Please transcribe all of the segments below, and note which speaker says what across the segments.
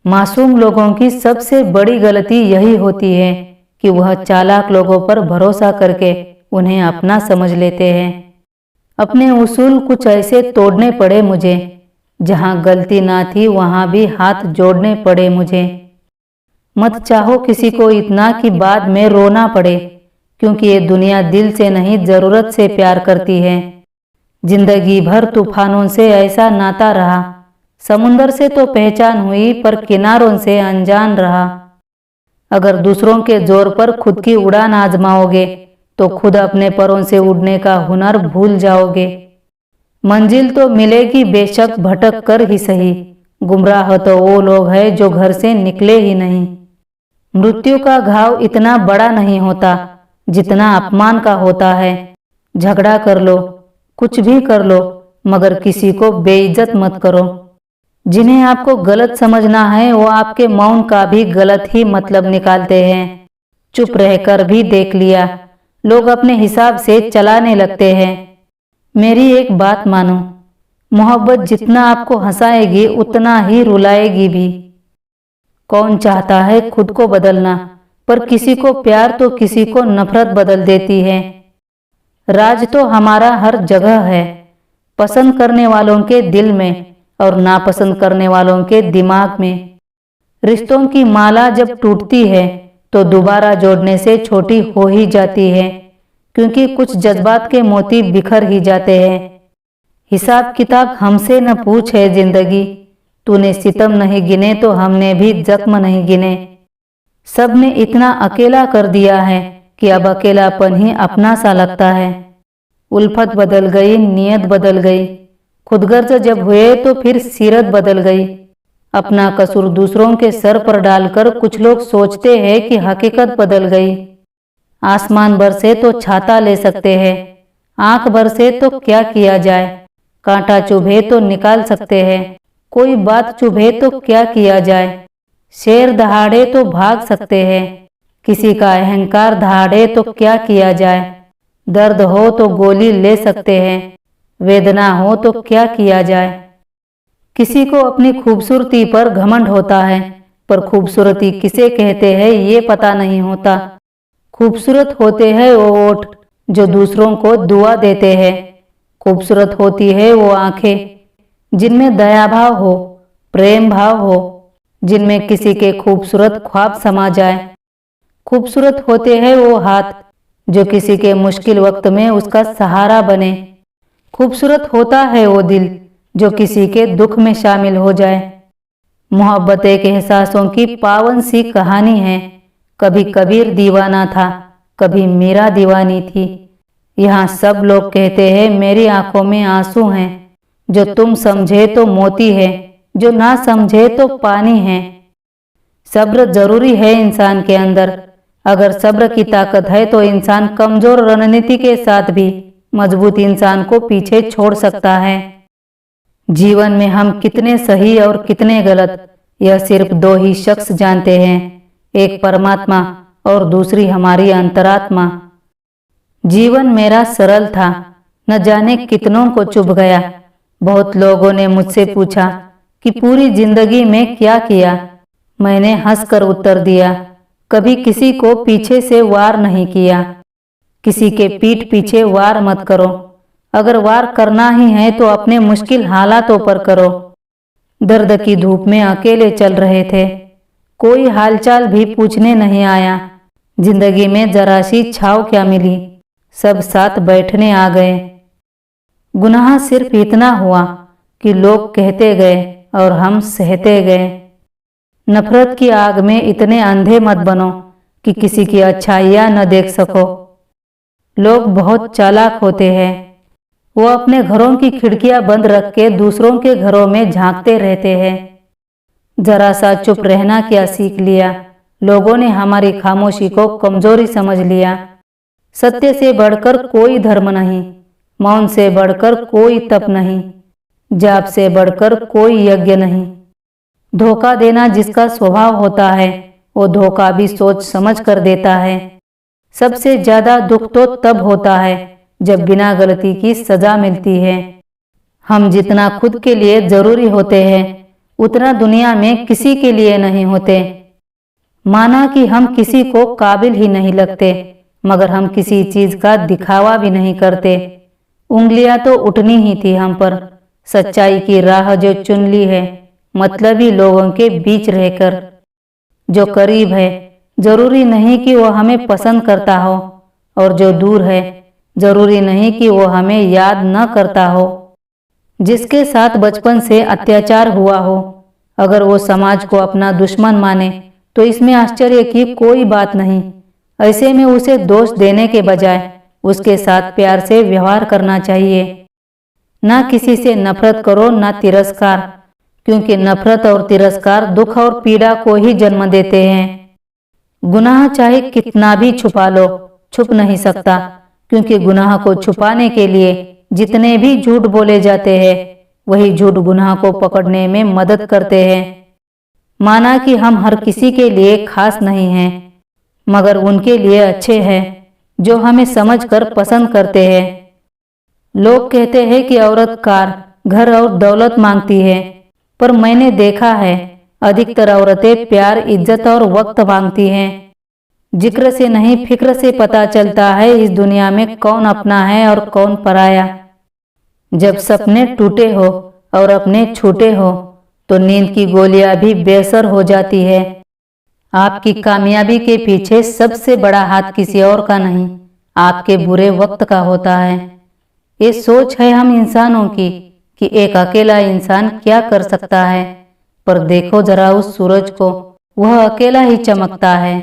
Speaker 1: मासूम लोगों की सबसे बड़ी गलती यही होती है कि वह चालाक लोगों पर भरोसा करके उन्हें अपना समझ लेते हैं। अपने उसूल कुछ ऐसे तोड़ने पड़े मुझे, जहां गलती ना थी वहां भी हाथ जोड़ने पड़े मुझे। मत चाहो किसी को इतना कि बाद में रोना पड़े, क्योंकि ये दुनिया दिल से नहीं जरूरत से प्यार करती है। जिंदगी भर तूफानों से ऐसा नाता रहा, समुंदर से तो पहचान हुई पर किनारों से अनजान रहा। अगर दूसरों के जोर पर खुद की उड़ान आजमाओगे तो खुद अपने परों से उड़ने का हुनर भूल जाओगे। मंजिल तो मिलेगी बेशक भटक कर ही सही, गुमराह तो वो लोग हैं जो घर से निकले ही नहीं। मृत्यु का घाव इतना बड़ा नहीं होता जितना अपमान का होता है। झगड़ा कर लो, कुछ भी कर लो, मगर किसी को बेइज्जत मत करो। जिन्हें आपको गलत समझना है वो आपके मौन का भी गलत ही मतलब निकालते हैं। चुप रहकर भी देख लिया, लोग अपने हिसाब से चलाने लगते हैं। मेरी एक बात मानो, मोहब्बत जितना आपको हंसाएगी उतना ही रुलाएगी भी। कौन चाहता है खुद को बदलना, पर किसी को प्यार तो किसी को नफरत बदल देती है। राज तो हमारा हर जगह है, पसंद करने वालों के दिल में और नापसंद करने वालों के दिमाग में। रिश्तों की माला जब टूटती है तो दोबारा जोड़ने से छोटी हो ही जाती है, क्योंकि कुछ जज्बात के मोती बिखर ही जाते हैं। हिसाब किताब हमसे न पूछ है जिंदगी, तूने सितम नहीं गिने तो हमने भी जख्म नहीं गिने। सब ने इतना अकेला कर दिया है कि अब अकेलापन ही अपना सा लगता है। उल्फत बदल गई, नियत बदल गई, खुदगर्ज जब हुए तो फिर सीरत बदल गई। अपना कसूर दूसरों के सर पर डालकर कुछ लोग सोचते हैं कि हकीकत बदल गई। आसमान बरसे तो छाता ले सकते हैं, आंख बरसे तो क्या किया जाए। कांटा चुभे तो निकाल सकते हैं, कोई बात चुभे तो क्या किया जाए। शेर दहाड़े तो भाग सकते हैं, किसी का अहंकार दहाड़े तो क्या किया जाए। दर्द हो तो गोली ले सकते हैं, वेदना हो तो क्या किया जाए। किसी को अपनी खूबसूरती पर घमंड होता है, पर खूबसूरती किसे कहते हैं ये पता नहीं होता। खूबसूरत होते हैं वो ओठ जो दूसरों को दुआ देते हैं। खूबसूरत होती है वो आंखें जिनमें दया भाव हो, प्रेम भाव हो, जिनमें किसी के खूबसूरत ख्वाब समा जाए। खूबसूरत होते हैं वो हाथ जो किसी के मुश्किल वक्त में उसका सहारा बने। खूबसूरत होता है वो दिल जो किसी के दुख में शामिल हो जाए। मोहब्बत एक एहसासों की पावन सी कहानी है। कभी कबीर दीवाना था, कभी मीरा दीवानी थी। यहाँ सब लोग कहते हैं मेरी आंखों में आंसू हैं, जो तुम समझे तो मोती है, जो ना समझे तो पानी है। सब्र जरूरी है इंसान के अंदर। अगर सब्र की ताकत है तो इंसान कमजोर रणनीति के साथ भी मजबूत इंसान को पीछे छोड़ सकता है। जीवन में हम कितने सही और कितने गलत, यह सिर्फ दो ही शख्स जानते हैं, एक परमात्मा और दूसरी हमारी अंतरात्मा। जीवन मेरा सरल था, न जाने कितनों को चुभ गया। बहुत लोगों ने मुझसे पूछा कि पूरी जिंदगी में क्या किया। मैंने हंसकर उत्तर दिया, कभी किसी को पीछे से वार नहीं किया। किसी के पीठ पीछे वार मत करो। अगर वार करना ही है तो अपने मुश्किल हालातों पर करो। दर्द की धूप में अकेले चल रहे थे, कोई हालचाल भी पूछने नहीं आया। जिंदगी में जरा सी छाव क्या मिली, सब साथ बैठने आ गए। गुनाह सिर्फ इतना हुआ कि लोग कहते गए और हम सहते गए। नफरत की आग में इतने अंधे मत बनो कि किसी की अच्छाइयां न देख सको। लोग बहुत चालाक होते हैं, वो अपने घरों की खिड़कियां बंद रख के दूसरों के घरों में झांकते रहते हैं। जरा सा चुप रहना क्या सीख लिया, लोगों ने हमारी खामोशी को कमजोरी समझ लिया। सत्य से बढ़कर कोई धर्म नहीं, मौन से बढ़कर कोई तप नहीं, जाप से बढ़कर कोई यज्ञ नहीं। धोखा देना जिसका स्वभाव होता है वो धोखा भी सोच समझ कर देता है। सबसे ज्यादा दुख तो तब होता है जब बिना गलती की सजा मिलती है। हम जितना खुद के लिए जरूरी होते हैं उतना दुनिया में किसी के लिए नहीं होते। माना कि हम किसी को काबिल ही नहीं लगते, मगर हम किसी चीज का दिखावा भी नहीं करते। उंगलियां तो उठनी ही थी हम पर। सच्चाई की राह जो चुन ली है, मतलबी लोगों के बीच रहकर। जो करीब है जरूरी नहीं कि वो हमें पसंद करता हो, और जो दूर है जरूरी नहीं कि वो हमें याद न करता हो। जिसके साथ बचपन से अत्याचार हुआ हो, अगर वो समाज को अपना दुश्मन माने तो इसमें आश्चर्य की कोई बात नहीं। ऐसे में उसे दोष देने के बजाय उसके साथ प्यार से व्यवहार करना चाहिए। ना किसी से नफरत करो, ना तिरस्कार, क्योंकि नफरत और तिरस्कार दुख और पीड़ा को ही जन्म देते हैं। गुनाह चाहे कितना भी छुपा लो, छुप नहीं सकता, क्योंकि गुनाह को छुपाने के लिए जितने भी झूठ बोले जाते हैं, वही झूठ गुनाह को पकड़ने में मदद करते हैं। माना कि हम हर किसी के लिए खास नहीं हैं, मगर उनके लिए अच्छे हैं जो हमें समझकर पसंद करते हैं। लोग कहते हैं कि औरत कार, घर और दौलत मांगती है, पर मैंने देखा है अधिकतर औरतें प्यार, इज्जत और वक्त मांगती हैं। जिक्र से नहीं फिक्र से पता चलता है इस दुनिया में कौन अपना है और कौन पराया। जब सपने टूटे हो और अपने छूटे हो तो नींद की गोलियां भी बेअसर हो जाती है। आपकी कामयाबी के पीछे सबसे बड़ा हाथ किसी और का नहीं, आपके बुरे वक्त का होता है। ये सोच है हम इंसानों की कि एक अकेला इंसान क्या कर सकता है, पर देखो जरा उस सूरज को, वह अकेला ही चमकता है।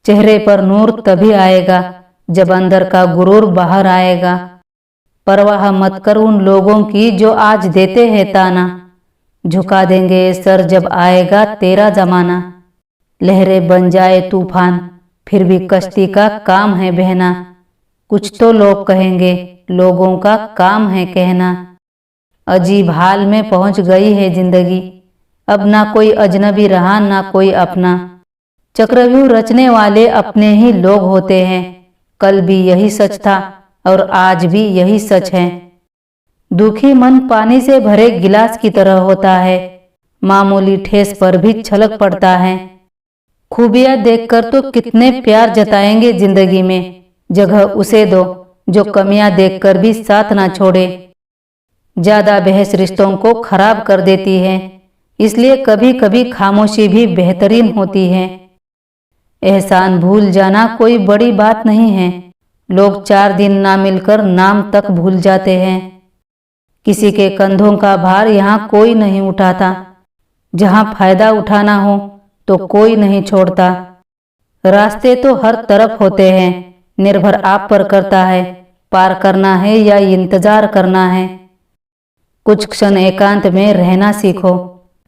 Speaker 1: चेहरे पर नूर तभी आएगा जब अंदर का गुरूर बाहर आएगा। परवाह मत कर उन लोगों की जो आज देते हैं ताना, झुका देंगे सर जब आएगा तेरा जमाना। लहरें बन जाए तूफान, फिर भी कश्ती का काम है बहना। कुछ तो लोग कहेंगे, लोगों का काम है कहना। अजीब हाल में पहुंच गई है जिंदगी, अब ना कोई अजनबी रहा ना कोई अपना। चक्रव्यूह रचने वाले अपने ही लोग होते हैं। कल भी यही सच था और आज भी यही सच है। दुखी मन पानी से भरे गिलास की तरह होता है, मामूली ठेस पर भी छलक पड़ता है। खूबियां देखकर तो कितने प्यार जताएंगे जिंदगी में, जगह उसे दो जो कमियां देखकर भी साथ ना छोड़े। ज्यादा बहस रिश्तों को खराब कर देती है, इसलिए कभी कभी खामोशी भी बेहतरीन होती है। एहसान भूल जाना कोई बड़ी बात नहीं है। लोग 4 दिन ना मिलकर नाम तक भूल जाते हैं। किसी के कंधों का भार यहाँ कोई नहीं उठाता। जहाँ फायदा उठाना हो तो कोई नहीं छोड़ता। रास्ते तो हर तरफ होते हैं, निर्भर आप पर करता है पार करना है या इंतजार करना है। कुछ क्षण एकांत में रहना सीखो,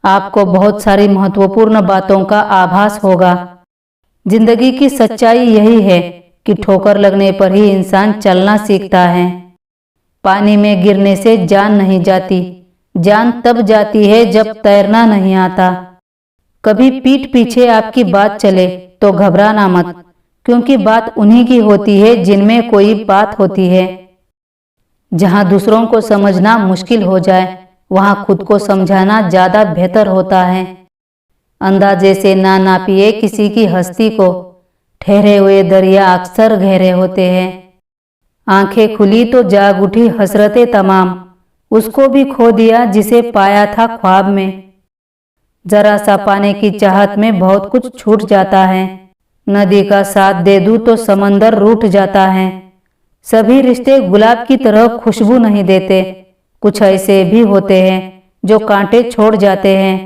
Speaker 1: आपको बहुत सारी महत्वपूर्ण बातों का आभास होगा। जिंदगी की सच्चाई यही है कि ठोकर लगने पर ही इंसान चलना सीखता है। पानी में गिरने से जान नहीं जाती, जान तब जाती है जब तैरना नहीं आता। कभी पीठ पीछे आपकी बात चले तो घबराना मत, क्योंकि बात उन्हीं की होती है जिनमें कोई बात होती है। जहां दूसरों को समझना मुश्किल हो जाए, वहां खुद को समझाना ज्यादा बेहतर होता है। अंदाजे से ना नापिए किसी की हस्ती को, ठहरे हुए दरिया अक्सर गहरे होते हैं। आंखें खुली तो जाग उठी हसरतें तमाम, उसको भी खो दिया जिसे पाया था ख्वाब में। जरा सा पाने की चाहत में बहुत कुछ छूट जाता है। नदी का साथ दे दूं तो समंदर रूठ जाता है। सभी रिश्ते गुलाब की तरह खुशबू नहीं देते, कुछ ऐसे भी होते हैं जो कांटे छोड़ जाते हैं।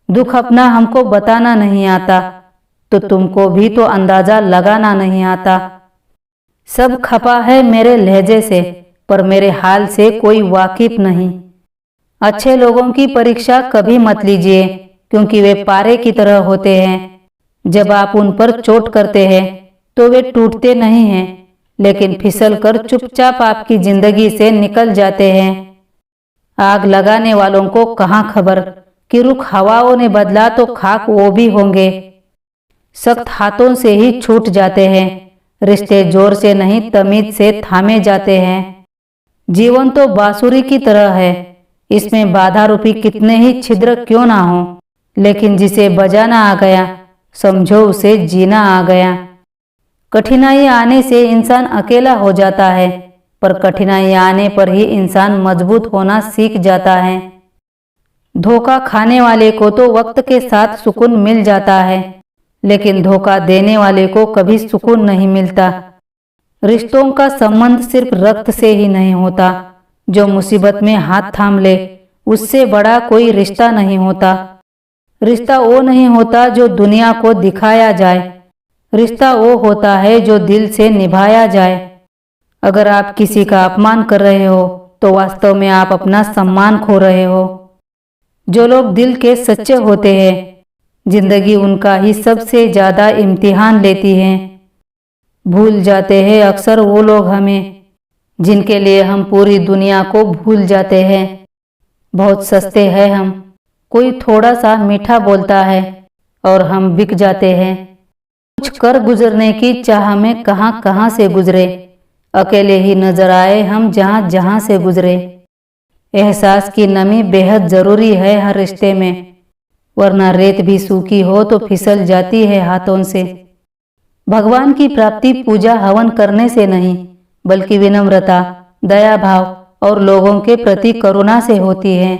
Speaker 1: दुख अपना हमको बताना नहीं आता, तो तुमको भी तो अंदाजा लगाना नहीं आता। सब खपा है मेरे लहजे से, पर मेरे हाल से कोई वाकिफ नहीं। अच्छे लोगों की परीक्षा कभी मत लीजिए, क्योंकि वे पारे की तरह होते हैं। जब आप उन पर चोट करते हैं तो वे टूटते नहीं हैं, लेकिन फिसल कर चुपचाप आपकी जिंदगी से निकल जाते हैं। आग लगाने वालों को कहाँ खबर कि रुख हवाओं ने बदला तो खाक वो भी होंगे। सख्त हाथों से ही छूट जाते हैं, रिश्ते जोर से नहीं तमीज से थामे जाते हैं। जीवन तो बांसुरी की तरह है, इसमें बाधा रूपी कितने ही छिद्र क्यों ना हो, लेकिन जिसे बजाना आ गया समझो उसे जीना आ गया। कठिनाई आने से इंसान अकेला हो जाता है, पर कठिनाई आने पर ही इंसान मजबूत होना सीख जाता है। धोखा खाने वाले को तो वक्त के साथ सुकून मिल जाता है, लेकिन धोखा देने वाले को कभी सुकून नहीं मिलता। रिश्तों का संबंध सिर्फ रक्त से ही नहीं होता। जो मुसीबत में हाथ थाम ले उससे बड़ा कोई रिश्ता नहीं होता। रिश्ता वो नहीं होता जो दुनिया को दिखाया जाए, रिश्ता वो होता है जो दिल से निभाया जाए। अगर आप किसी का अपमान कर रहे हो तो वास्तव में आप अपना सम्मान खो रहे हो। जो लोग दिल के सच्चे होते हैं, जिंदगी उनका ही सबसे ज्यादा इम्तिहान लेती है। भूल जाते हैं अक्सर वो लोग हमें जिनके लिए हम पूरी दुनिया को भूल जाते हैं। बहुत सस्ते हैं हम, कोई थोड़ा सा मीठा बोलता है और हम बिक जाते हैं। कुछ कर गुजरने की चाह में कहां कहां से गुजरे, अकेले ही नजर आए हम जहां जहां से गुजरे। एहसास की नमी बेहद जरूरी है हर रिश्ते में, वरना रेत भी सूखी हो तो फिसल जाती है हाथों से। भगवान की प्राप्ति पूजा हवन करने से नहीं, बल्कि विनम्रता, दया भाव और लोगों के प्रति करुणा से होती है।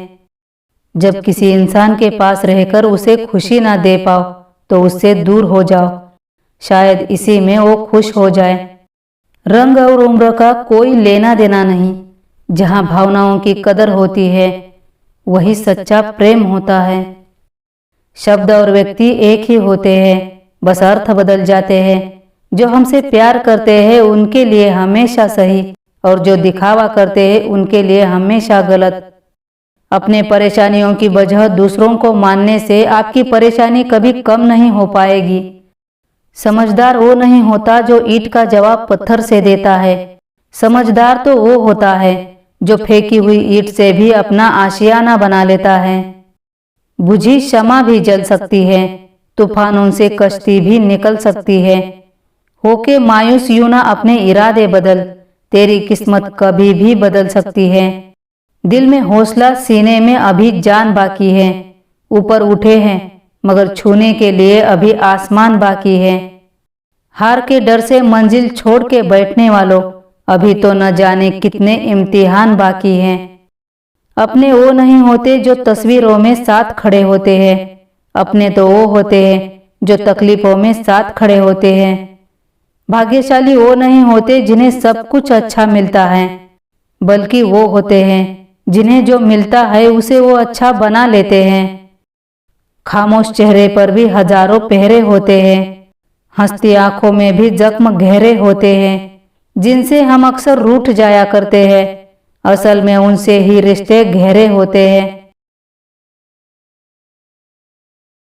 Speaker 1: जब किसी इंसान के पास रहकर उसे खुशी ना दे पाओ तो उससे दूर हो जाओ, शायद इसी में वो खुश हो जाए। रंग और उम्र का कोई लेना देना नहीं, जहां भावनाओं की कदर होती है वही सच्चा प्रेम होता है। शब्द और व्यक्ति एक ही होते हैं, बस अर्थ बदल जाते हैं। जो हमसे प्यार करते हैं उनके लिए हमेशा सही, और जो दिखावा करते हैं उनके लिए हमेशा गलत। अपने परेशानियों की वजह दूसरों को मानने से आपकी परेशानी कभी कम नहीं हो पाएगी। समझदार वो नहीं होता जो ईंट का जवाब पत्थर से देता है, समझदार तो वो होता है जो फेंकी हुई ईंट से भी अपना आशियाना बना लेता है। बुझी शमा भी जल सकती है, तूफानों से कश्ती भी निकल सकती है। होके मायूस यूं ना अपने इरादे बदल, तेरी किस्मत कभी भी बदल सकती है। दिल में हौसला, सीने में अभी जान बाकी है। ऊपर उठे हैं मगर छूने के लिए अभी आसमान बाकी है। हार के डर से मंजिल छोड़ के बैठने वालों, अभी तो न जाने कितने इम्तिहान बाकी हैं। अपने वो नहीं होते जो तस्वीरों में साथ खड़े होते हैं, अपने तो वो होते हैं जो तकलीफों में साथ खड़े होते हैं। भाग्यशाली वो नहीं होते जिन्हें सब कुछ अच्छा मिलता है, बल्कि वो होते हैं जिन्हें जो मिलता है उसे वो अच्छा बना लेते हैं। खामोश चेहरे पर भी हजारों पहरे होते हैं, हंसती आंखों में भी जख्म गहरे होते हैं। जिनसे हम अक्सर रूठ जाया करते हैं, असल में उनसे ही रिश्ते गहरे होते हैं।